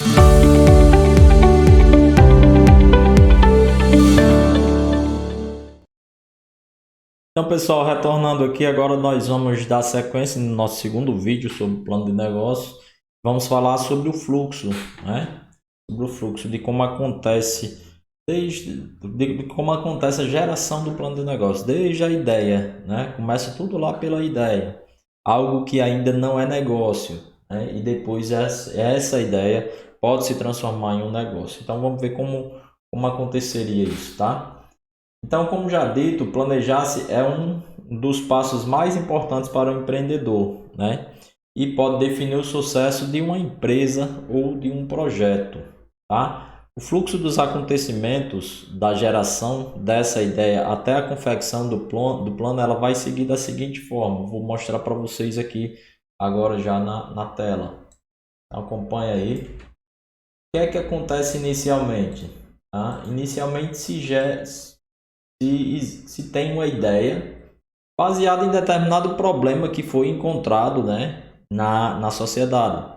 Então, pessoal, retornando aqui, agora nós vamos dar sequência no nosso segundo vídeo sobre o plano de negócio. Vamos falar sobre o fluxo, né? Sobre o fluxo, de como acontece, de como acontece a geração do plano de negócio, desde a ideia, né? Começa tudo lá pela ideia, algo que ainda não é negócio, né? E depois essa ideia pode se transformar em um negócio. Então, vamos ver como aconteceria isso, tá? Então, como já dito, planejar-se é um dos passos mais importantes para o empreendedor, né? E pode definir o sucesso de uma empresa ou de um projeto, tá? O fluxo dos acontecimentos da geração dessa ideia até a confecção do plano, ela vai seguir da seguinte forma. Vou mostrar para vocês aqui agora já na tela. Então, acompanha aí. O que é que acontece inicialmente? Tá? Inicialmente se tem uma ideia baseada em determinado problema que foi encontrado, né, na sociedade,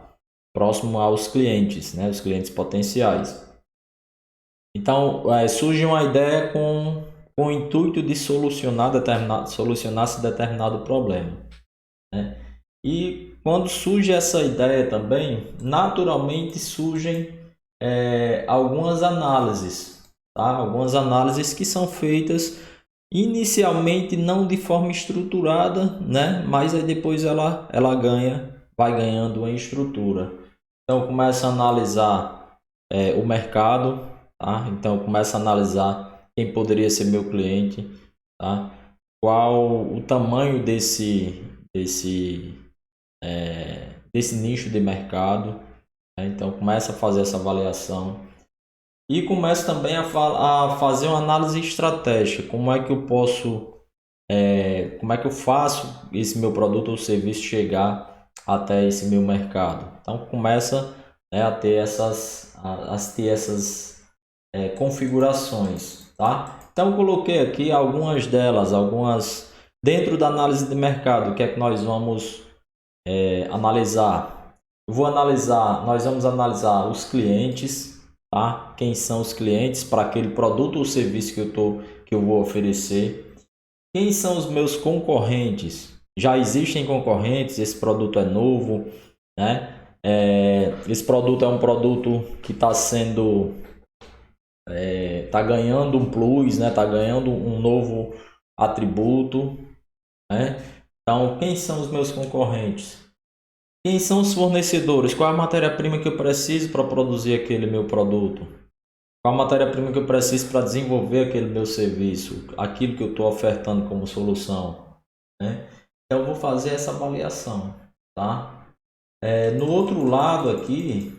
próximo aos clientes, né, os clientes potenciais. Então, surge uma ideia com o intuito de solucionar-se determinado problema, né? E quando surge essa ideia também, naturalmente surgem algumas análises, tá? Algumas análises que são feitas inicialmente não de forma estruturada, né? Mas aí depois ela vai ganhando uma estrutura. Então começa a analisar o mercado, tá? Então começa a analisar quem poderia ser meu cliente, tá? Qual o tamanho desse nicho de mercado, né? Então começa a fazer essa avaliação. E começo também a fazer uma análise estratégica. Como é que eu posso, como é que eu faço esse meu produto ou serviço chegar até esse meu mercado? Então começa, né, a ter essas configurações, tá? Então eu coloquei aqui algumas delas, algumas dentro da análise de mercado. O que é que nós vamos analisar? Nós vamos analisar os clientes, tá? Quem são os clientes para aquele produto ou serviço que eu vou oferecer? Quem são os meus concorrentes? Já existem concorrentes? Esse produto é novo, né? Esse produto é um produto que está ganhando um plus, né? Está ganhando um novo atributo, né? Então, quem são os meus concorrentes? Quem são os fornecedores? Qual é a matéria-prima que eu preciso para produzir aquele meu produto? Qual a matéria-prima que eu preciso para desenvolver aquele meu serviço? Aquilo que eu estou ofertando como solução, né? Então, eu vou fazer essa avaliação, tá? No outro lado aqui, o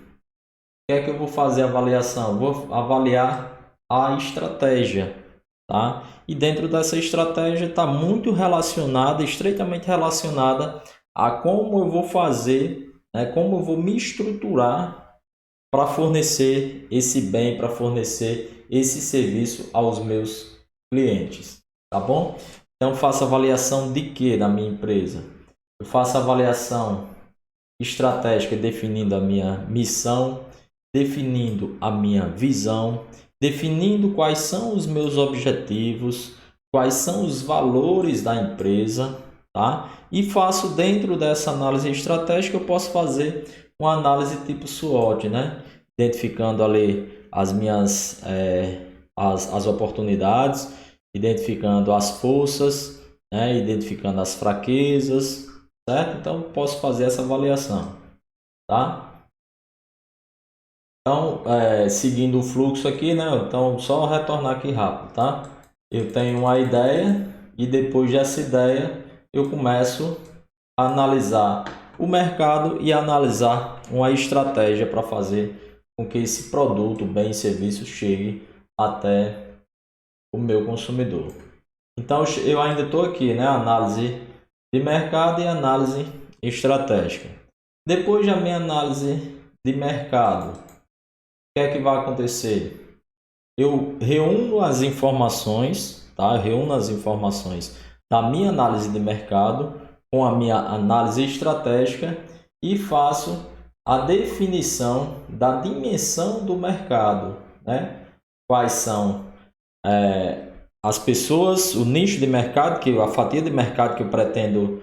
que é que eu vou fazer a avaliação? Vou avaliar a estratégia, tá? E dentro dessa estratégia está muito relacionada, estreitamente relacionada a como eu vou fazer, né? Como eu vou me estruturar para fornecer esse bem, para fornecer esse serviço aos meus clientes, tá bom? Então faço avaliação de quê da minha empresa? Eu faço avaliação estratégica definindo a minha missão, definindo a minha visão, definindo quais são os meus objetivos, quais são os valores da empresa, tá? E faço dentro dessa análise estratégica, eu posso fazer uma análise tipo SWOT, né? Identificando ali as oportunidades, identificando as forças, né? Identificando as fraquezas, certo? Então posso fazer essa avaliação, tá? Então, seguindo o fluxo aqui, né? Então, só retornar aqui rápido, tá? Eu tenho uma ideia e depois dessa ideia eu começo a analisar o mercado e analisar uma estratégia para fazer com que esse produto, bem e serviço chegue até o meu consumidor. Então, eu ainda estou aqui, né? Análise de mercado e análise estratégica. Depois da minha análise de mercado, o que é que vai acontecer? Eu reúno as informações, tá? Eu reúno as informações da minha análise de mercado com a minha análise estratégica e faço a definição da dimensão do mercado, né? Quais são as pessoas, o nicho de mercado, a fatia de mercado que eu pretendo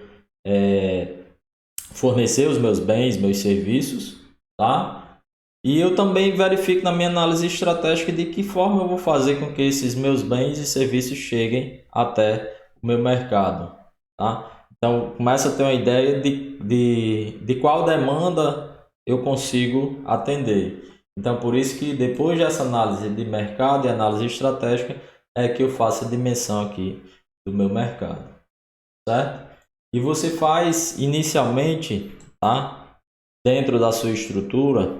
fornecer os meus bens, meus serviços, tá? E eu também verifico na minha análise estratégica de que forma eu vou fazer com que esses meus bens e serviços cheguem até o meu mercado, tá? Então, começa a ter uma ideia de qual demanda eu consigo atender. Então, por isso que depois dessa análise de mercado e análise estratégica, é que eu faço a dimensão aqui do meu mercado, certo? E você faz inicialmente, tá? Dentro da sua estrutura,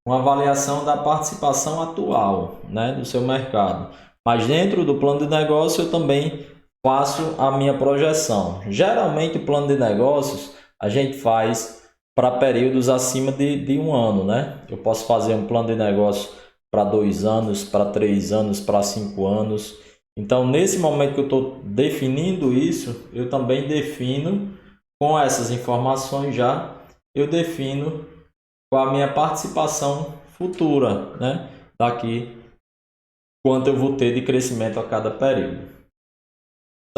uma avaliação da participação atual, né, do seu mercado. Mas dentro do plano de negócio eu também faço a minha projeção. Geralmente o plano de negócios a gente faz para períodos acima de um ano, né? Eu posso fazer um plano de negócio para 2 anos, para 3 anos, para 5 anos. Então, nesse momento que eu estou definindo isso, eu também defino, com essas informações já, eu defino com a minha participação futura, né? Daqui, quanto eu vou ter de crescimento a cada período,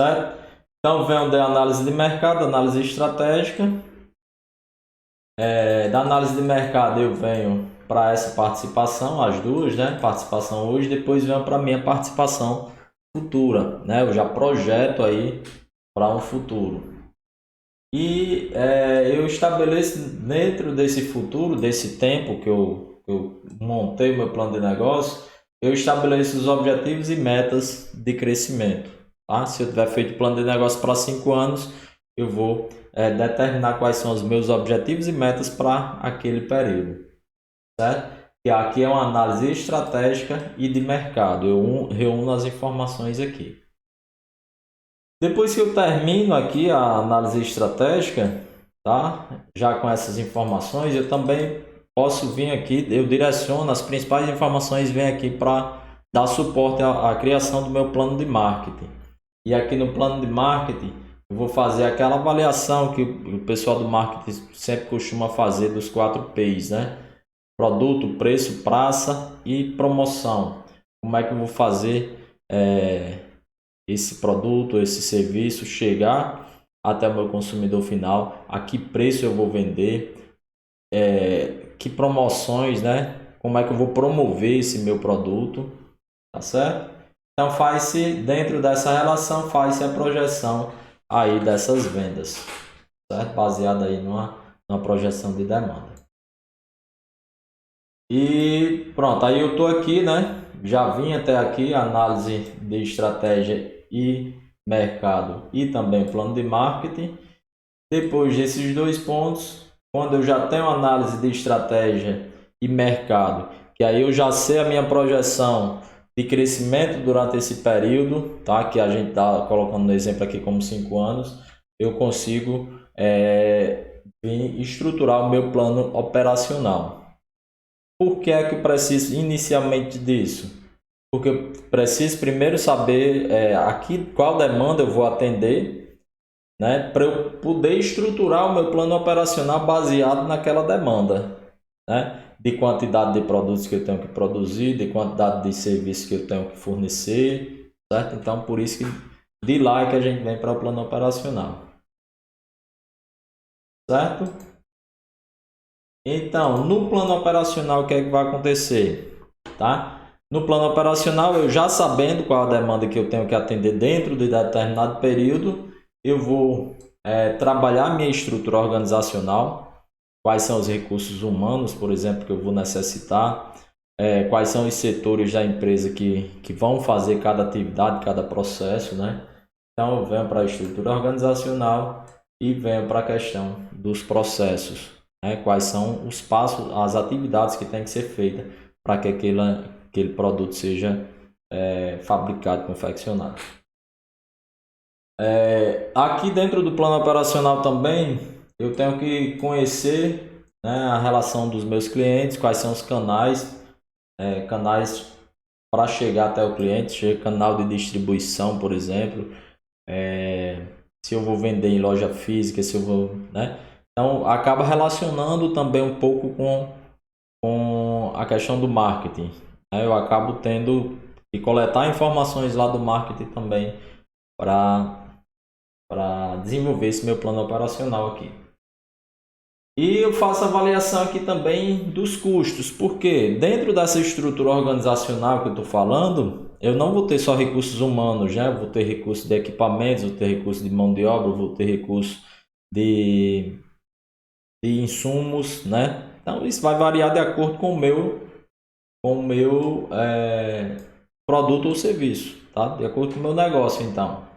certo? Então, venho da análise de mercado, análise estratégica. Da análise de mercado eu venho para essa participação, as duas, né? Participação hoje, depois venho para a minha participação futura, né? Eu já projeto aí para um futuro. E eu estabeleço dentro desse futuro, desse tempo que eu montei o meu plano de negócio, eu estabeleço os objetivos e metas de crescimento. Tá? Se eu tiver feito plano de negócio para 5 anos, eu vou determinar quais são os meus objetivos e metas para aquele período. Certo? E aqui é uma análise estratégica e de mercado. Eu reúno as informações aqui. Depois que eu termino aqui a análise estratégica, tá? Já com essas informações, eu também posso vir aqui, eu direciono as principais informações, vem aqui para dar suporte à criação do meu plano de marketing. E aqui no plano de marketing, eu vou fazer aquela avaliação que o pessoal do marketing sempre costuma fazer dos 4 P's, né? Produto, preço, praça e promoção. Como é que eu vou fazer esse produto, esse serviço chegar até o meu consumidor final, a que preço eu vou vender, que promoções, né? Como é que eu vou promover esse meu produto, tá certo? Então faz-se, dentro dessa relação, faz-se a projeção aí dessas vendas, certo? Baseada aí numa projeção de demanda. E pronto, aí eu tô aqui, né? Já vim até aqui, análise de estratégia e mercado e também plano de marketing. Depois desses 2 pontos, quando eu já tenho análise de estratégia e mercado, que aí eu já sei a minha projeção de crescimento durante esse período, tá? Que a gente está colocando no exemplo aqui como 5 anos, eu consigo estruturar o meu plano operacional. Por que é que eu preciso inicialmente disso? Porque eu preciso primeiro saber aqui qual demanda eu vou atender, né, para eu poder estruturar o meu plano operacional baseado naquela demanda, né, de quantidade de produtos que eu tenho que produzir, de quantidade de serviços que eu tenho que fornecer, certo? Então, por isso que de lá é que a gente vem para o plano operacional, certo? Então, no plano operacional, o que é que vai acontecer, tá? No plano operacional, eu já sabendo qual a demanda que eu tenho que atender dentro de determinado período, eu vou trabalhar minha estrutura organizacional, quais são os recursos humanos, por exemplo, que eu vou necessitar, quais são os setores da empresa que vão fazer cada atividade, cada processo, né? Então, eu venho para a estrutura organizacional e venho para a questão dos processos, né? Quais são os passos, as atividades que tem que ser feitas para que aquele produto seja fabricado, confeccionado. Aqui dentro do plano operacional também eu tenho que conhecer, né, a relação dos meus clientes, quais são os canais para chegar até o cliente, canal de distribuição, por exemplo, se eu vou vender em loja física, se eu vou, né? Então, acaba relacionando também um pouco com a questão do marketing, né? Eu acabo tendo que coletar informações lá do marketing também para desenvolver esse meu plano operacional aqui. E eu faço avaliação aqui também dos custos, porque dentro dessa estrutura organizacional que eu estou falando, eu não vou ter só recursos humanos, né? Eu vou ter recursos de equipamentos, vou ter recursos de mão de obra, vou ter recursos de, de insumos, né? Então isso vai variar de acordo com o meu produto ou serviço, tá? De acordo com o meu negócio, então.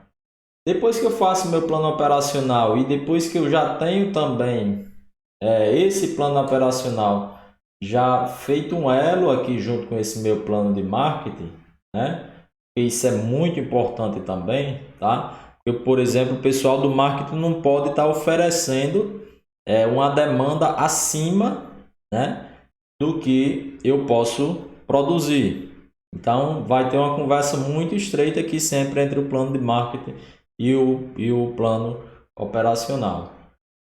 Depois que eu faço meu plano operacional e depois que eu já tenho também esse plano operacional já feito um elo aqui junto com esse meu plano de marketing, né? Isso é muito importante também, tá? Eu, por exemplo, o pessoal do marketing não pode estar oferecendo uma demanda acima, né, do que eu posso produzir. Então, vai ter uma conversa muito estreita aqui sempre entre o plano de marketing e o plano operacional.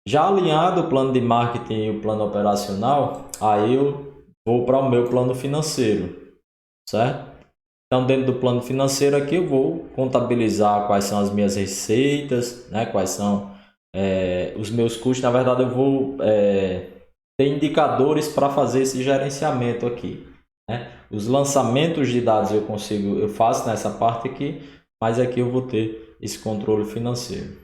Já alinhado o plano de marketing e o plano operacional, aí eu vou para o meu plano financeiro, certo? Então, dentro do plano financeiro aqui, eu vou contabilizar quais são as minhas receitas, né? Quais são os meus custos. Na verdade, eu vou ter indicadores para fazer esse gerenciamento aqui, né? Os lançamentos de dados eu faço nessa parte aqui, mas aqui eu vou ter esse controle financeiro.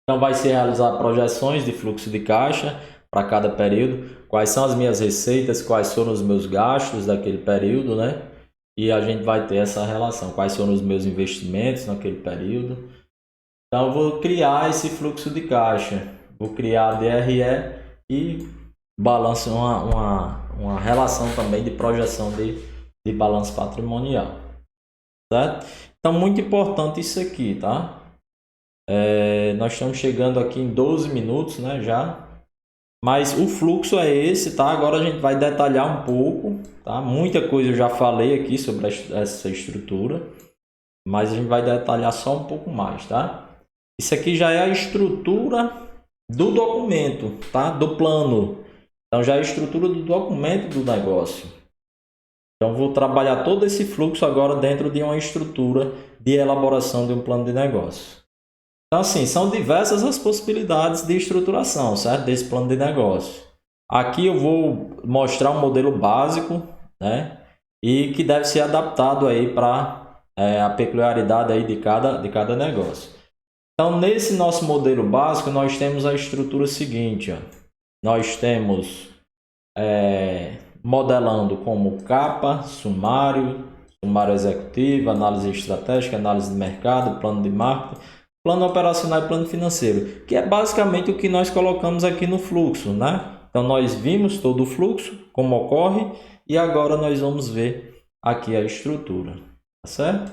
Então, vai se realizar projeções de fluxo de caixa para cada período, quais são as minhas receitas, quais foram os meus gastos daquele período, né? E a gente vai ter essa relação, quais foram os meus investimentos naquele período. Então, eu vou criar esse fluxo de caixa, vou criar a DRE e balanço, uma relação também de projeção de balanço patrimonial, certo? Então, muito importante isso aqui, tá? Nós estamos chegando aqui em 12 minutos, né, já. Mas o fluxo é esse, tá? Agora a gente vai detalhar um pouco, tá? Muita coisa eu já falei aqui sobre essa estrutura, mas a gente vai detalhar só um pouco mais, tá? Isso aqui já é a estrutura do documento, tá? Do plano. Então já é a estrutura do documento do negócio. Então vou trabalhar todo esse fluxo agora dentro de uma estrutura de elaboração de um plano de negócio. Então, assim, são diversas as possibilidades de estruturação, certo? Desse plano de negócio. Aqui eu vou mostrar um modelo básico, né? E que deve ser adaptado aí para a peculiaridade aí de cada negócio. Então, nesse nosso modelo básico, nós temos a estrutura seguinte, ó. Nós temos modelando como capa, sumário, sumário executivo, análise estratégica, análise de mercado, plano de marketing, plano operacional e plano financeiro, que é basicamente o que nós colocamos aqui no fluxo, né? Então, nós vimos todo o fluxo, como ocorre, e agora nós vamos ver aqui a estrutura, tá certo?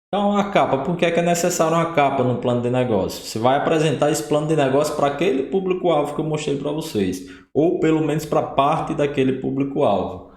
Então, a capa, por que é necessário uma capa no plano de negócio? Você vai apresentar esse plano de negócio para aquele público-alvo que eu mostrei para vocês, ou pelo menos para parte daquele público-alvo.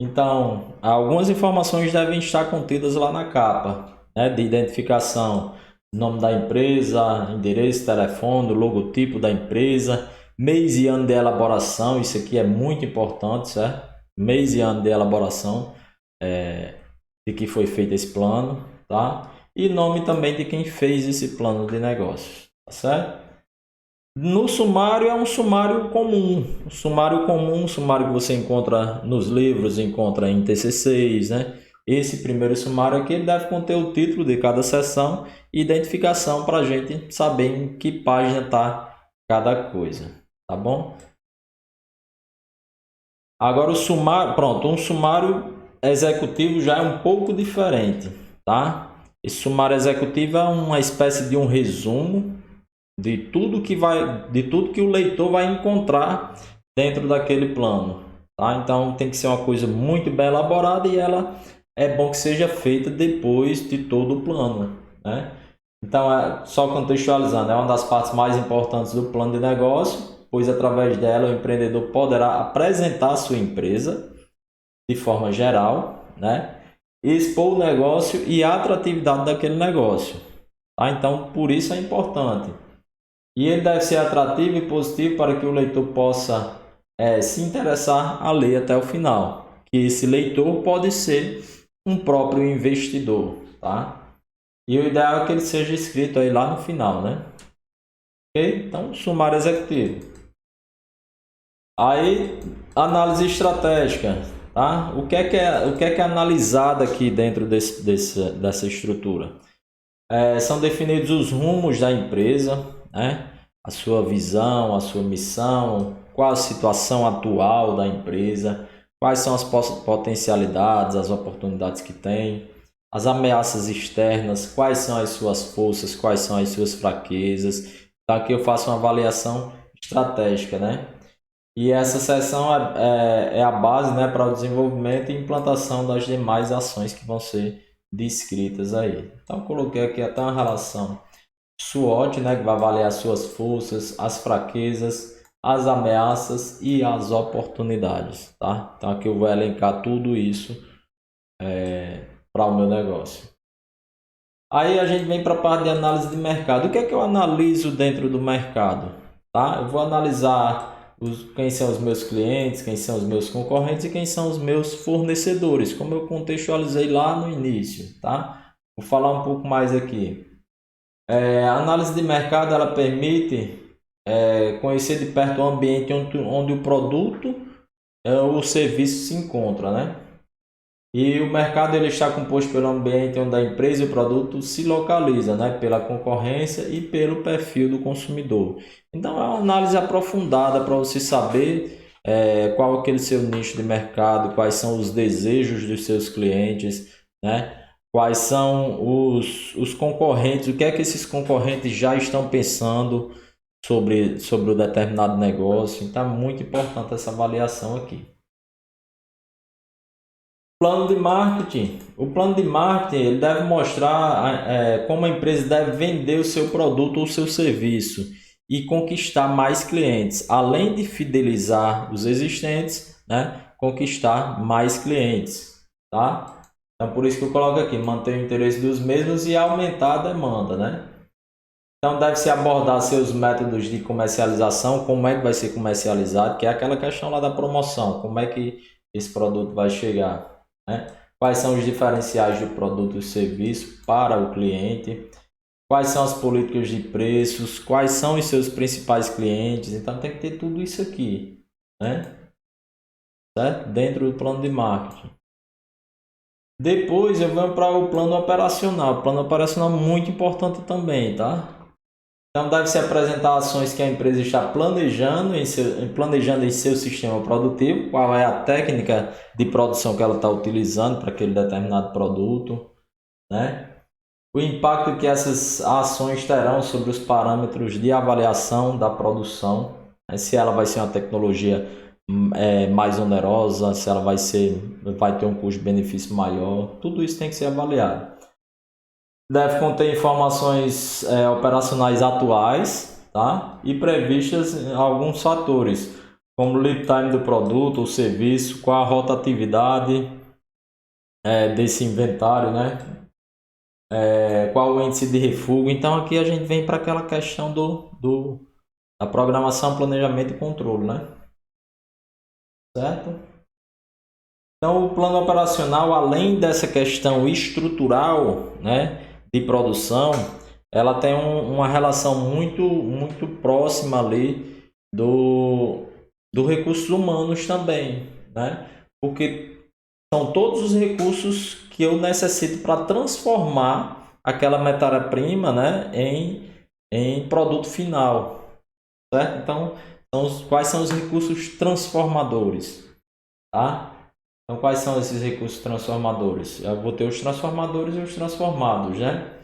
Então, algumas informações devem estar contidas lá na capa, né, de identificação, nome da empresa, endereço, telefone, logotipo da empresa, mês e ano de elaboração, isso aqui é muito importante, certo? Mês e ano de elaboração de que foi feito esse plano, tá? E nome também de quem fez esse plano de negócio, tá certo? No sumário é um sumário comum, um sumário que você encontra nos livros, encontra em TCCs, né? Esse primeiro sumário aqui ele deve conter o título de cada seção e identificação para a gente saber em que página está cada coisa, tá bom? Agora o sumário, pronto, um sumário executivo já é um pouco diferente, tá? Esse sumário executivo é uma espécie de um resumo de tudo que o leitor vai encontrar dentro daquele plano, tá? Então tem que ser uma coisa muito bem elaborada e ela é bom que seja feita depois de todo o plano, né? Então, só contextualizando, é uma das partes mais importantes do plano de negócio, pois através dela o empreendedor poderá apresentar a sua empresa de forma geral, né? Expor o negócio e a atratividade daquele negócio, tá? Então, por isso é importante. E ele deve ser atrativo e positivo para que o leitor possa se interessar a ler até o final. Que esse leitor pode ser um próprio investidor, tá? E o ideal é que ele seja escrito aí lá no final, né? Ok? Então, sumário executivo. Aí, análise estratégica, tá? O que é analisado aqui dentro dessa estrutura? São definidos os rumos da empresa, né? A sua visão, a sua missão, qual a situação atual da empresa, quais são as potencialidades, as oportunidades que tem, as ameaças externas, quais são as suas forças, quais são as suas fraquezas. Então aqui eu faço uma avaliação estratégica, né? E essa seção é a base, né, para o desenvolvimento e implantação das demais ações que vão ser descritas aí. Então coloquei aqui até uma relação SWOT, né, que vai avaliar as suas forças, as fraquezas, as ameaças e as oportunidades, tá? Então aqui eu vou elencar tudo isso para o meu negócio. Aí a gente vem para a parte de análise de mercado. O que é que eu analiso dentro do mercado? Tá? Eu vou analisar quem são os meus clientes, quem são os meus concorrentes e quem são os meus fornecedores, como eu contextualizei lá no início. Tá? Vou falar um pouco mais aqui. A análise de mercado ela permite conhecer de perto o ambiente onde o produto ou o serviço se encontra, né? E o mercado ele está composto pelo ambiente onde a empresa e o produto se localiza, né? Pela concorrência e pelo perfil do consumidor. Então é uma análise aprofundada para você saber qual é aquele seu nicho de mercado, quais são os desejos dos seus clientes, né? Quais são os concorrentes, o que é que esses concorrentes já estão pensando sobre o determinado negócio. Então é muito importante essa avaliação aqui. Plano de marketing. O plano de marketing ele deve mostrar como a empresa deve vender o seu produto ou seu serviço e conquistar mais clientes, além de fidelizar os existentes, né? Conquistar mais clientes, tá? Então por isso que eu coloco aqui, manter o interesse dos mesmos e aumentar a demanda, né? Então deve-se abordar seus métodos de comercialização, como é que vai ser comercializado, que é aquela questão lá da promoção, como é que esse produto vai chegar. Né? Quais são os diferenciais do produto e serviço para o cliente? Quais são as políticas de preços? Quais são os seus principais clientes? Então tem que ter tudo isso aqui, né? Certo? Dentro do plano de marketing. Depois eu venho para o plano operacional. O plano operacional é muito importante também, tá? Então deve-se apresentar ações que a empresa está planejando em seu sistema produtivo, qual é a técnica de produção que ela está utilizando para aquele determinado produto, né? O impacto que essas ações terão sobre os parâmetros de avaliação da produção, né? Se ela vai ser uma tecnologia mais onerosa, se ela vai ter um custo-benefício maior, tudo isso tem que ser avaliado. Deve conter informações operacionais atuais, tá? E previstas em alguns fatores, como o lead time do produto ou serviço, qual a rotatividade desse inventário, né? Qual o índice de refúgio. Então aqui a gente vem para aquela questão da programação, planejamento e controle, né? Certo? Então o plano operacional, além dessa questão estrutural, né, de produção, ela tem uma relação muito próxima ali do recursos humanos também, né? Porque são todos os recursos que eu necessito para transformar aquela matéria-prima, né, em produto final, certo? Então, quais são os recursos transformadores, tá? Então, quais são esses recursos transformadores? Eu vou ter os transformadores e os transformados, né?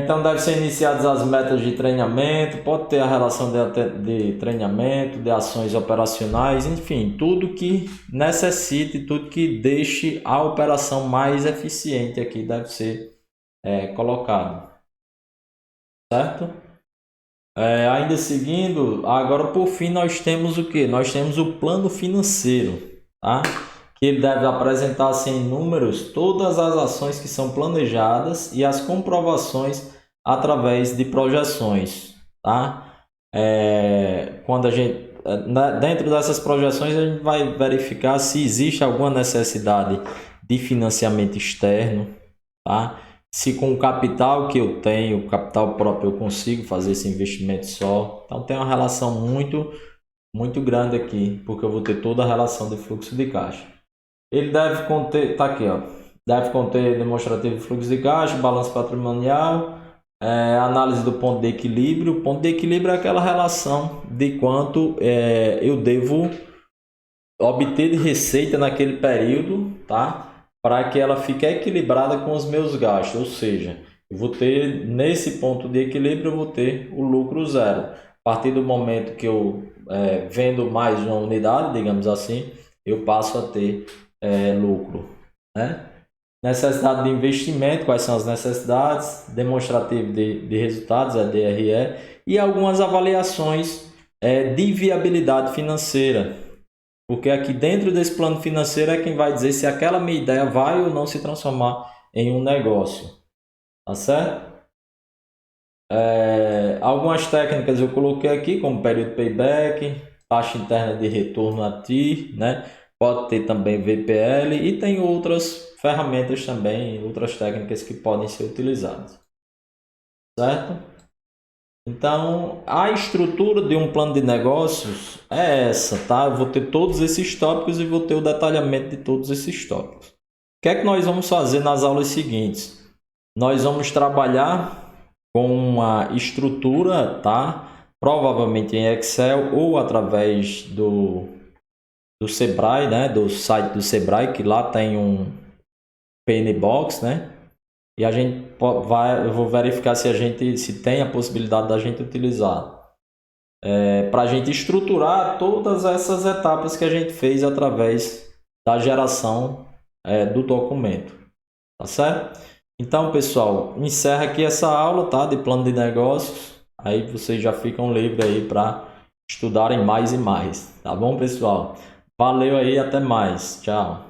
Então, devem ser iniciadas as metas de treinamento, pode ter a relação de treinamento, de ações operacionais, enfim, tudo que necessite, tudo que deixe a operação mais eficiente aqui deve ser colocado, certo? Ainda seguindo, agora por fim nós temos o que? Nós temos o plano financeiro, tá? Que ele deve apresentar assim, em números todas as ações que são planejadas e as comprovações através de projeções. tá? Quando a gente, dentro dessas projeções, a gente vai verificar se existe alguma necessidade de financiamento externo, tá? Se com o capital que eu tenho, o capital próprio, eu consigo fazer esse investimento só. Então tem uma relação muito grande aqui, porque eu vou ter toda a relação de fluxo de caixa. Ele deve conter, tá aqui, ó, deve conter demonstrativo de fluxo de caixa, balanço patrimonial, análise do ponto de equilíbrio. O ponto de equilíbrio é aquela relação de quanto eu devo obter de receita naquele período, tá? Para que ela fique equilibrada com os meus gastos, ou seja, eu vou ter nesse ponto de equilíbrio, eu vou ter o lucro zero. A partir do momento que eu vendo mais uma unidade, digamos assim, eu passo a ter lucro, né? Necessidade de investimento, quais são as necessidades, demonstrativo de resultados, DRE, e algumas avaliações de viabilidade financeira. Porque aqui dentro desse plano financeiro é quem vai dizer se aquela minha ideia vai ou não se transformar em um negócio. Tá certo? Algumas técnicas eu coloquei aqui, como período payback, taxa interna de retorno a TI, né? Pode ter também VPL e tem outras ferramentas também, outras técnicas que podem ser utilizadas. Certo? Então, a estrutura de um plano de negócios é essa, tá? Eu vou ter todos esses tópicos e vou ter o detalhamento de todos esses tópicos. O que é que nós vamos fazer nas aulas seguintes? Nós vamos trabalhar com uma estrutura, tá? Provavelmente em Excel ou através do Sebrae, né? Do site do Sebrae, que lá tem um PNBox, né? E a gente eu vou verificar se tem a possibilidade da gente utilizar para a gente estruturar todas essas etapas que a gente fez através da geração do documento, tá certo? Então, pessoal, encerra aqui essa aula, tá, de plano de negócios. Aí vocês já ficam livres aí para estudarem mais e mais, tá bom, pessoal? Valeu aí, até mais, tchau.